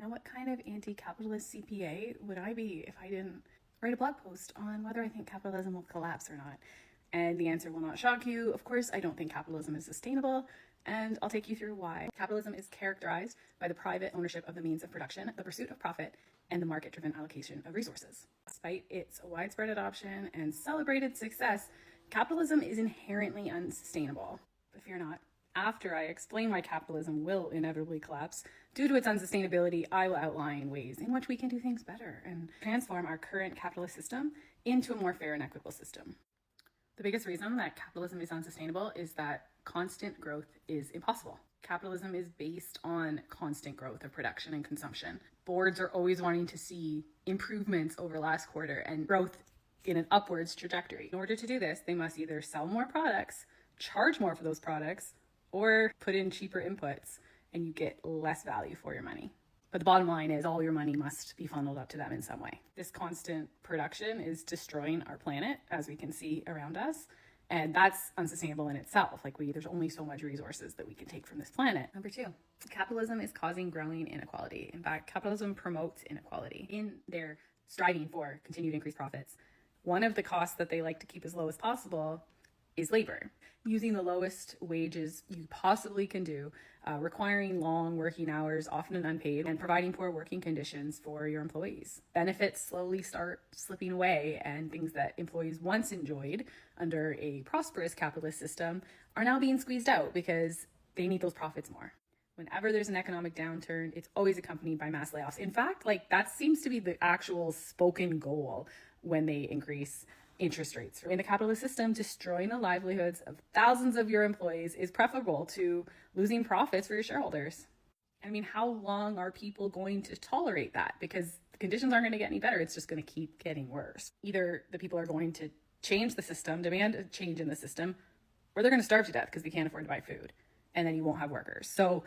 Now, what kind of anti-capitalist CPA would I be if I didn't write a blog post on whether I think capitalism will collapse or not? And the answer will not shock you. Of course, I don't think capitalism is sustainable, and I'll take you through why. Capitalism is characterized by the private ownership of the means of production, the pursuit of profit, and the market-driven allocation of resources. Despite its widespread adoption and celebrated success, capitalism is inherently unsustainable. But fear not. After I explain why capitalism will inevitably collapse due to its unsustainability, I will outline ways in which we can do things better and transform our current capitalist system into a more fair and equitable system. The biggest reason that capitalism is unsustainable is that constant growth is impossible. Capitalism is based on constant growth of production and consumption. Boards are always wanting to see improvements over last quarter and growth in an upwards trajectory. In order to do this, they must either sell more products, charge more for those products, or put in cheaper inputs and you get less value for your money. But the bottom line is all your money must be funneled up to them in some way. This constant production is destroying our planet, as we can see around us. And that's unsustainable in itself. There's only so much resources that we can take from this planet. Number 2, capitalism is causing growing inequality. In fact, capitalism promotes inequality. In their striving for continued increased profits, one of the costs that they like to keep as low as possible is labor. Using the lowest wages you possibly can do, requiring long working hours, often unpaid, and providing poor working conditions for your employees. Benefits slowly start slipping away, and things that employees once enjoyed under a prosperous capitalist system are now being squeezed out because they need those profits more. Whenever there's an economic downturn, it's always accompanied by mass layoffs. In fact, that seems to be the actual spoken goal when they increase interest rates. In the capitalist system, destroying the livelihoods of thousands of your employees is preferable to losing profits for your shareholders. How long are people going to tolerate that? Because the conditions aren't going to get any better. It's just going to keep getting worse. Either the people are going to change the system, demand a change in the system, or they're going to starve to death because they can't afford to buy food. And then you won't have workers. So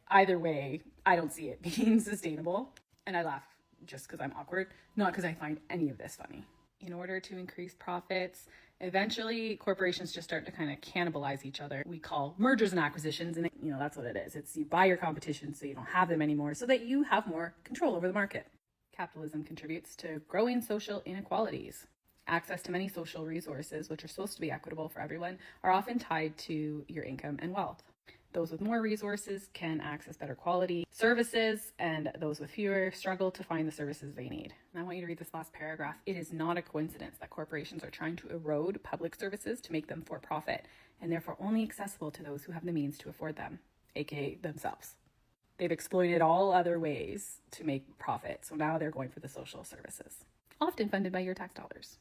either way, I don't see it being sustainable. And I laugh just because I'm awkward, not because I find any of this funny. In order to increase profits, eventually corporations just start to kind of cannibalize each other. We call mergers and acquisitions, and that's what it is. It's you buy your competition so you don't have them anymore, so that you have more control over the market. Capitalism contributes to growing social inequalities. Access to many social resources, which are supposed to be equitable for everyone, are often tied to your income and wealth. Those with more resources can access better quality services, and those with fewer struggle to find the services they need. And I want you to read this last paragraph. It is not a coincidence that corporations are trying to erode public services to make them for profit, and therefore only accessible to those who have the means to afford them, aka themselves. They've exploited all other ways to make profit, so now they're going for the social services, often funded by your tax dollars.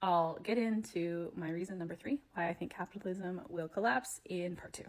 I'll get into my reason number 3, why I think capitalism will collapse, in part 2.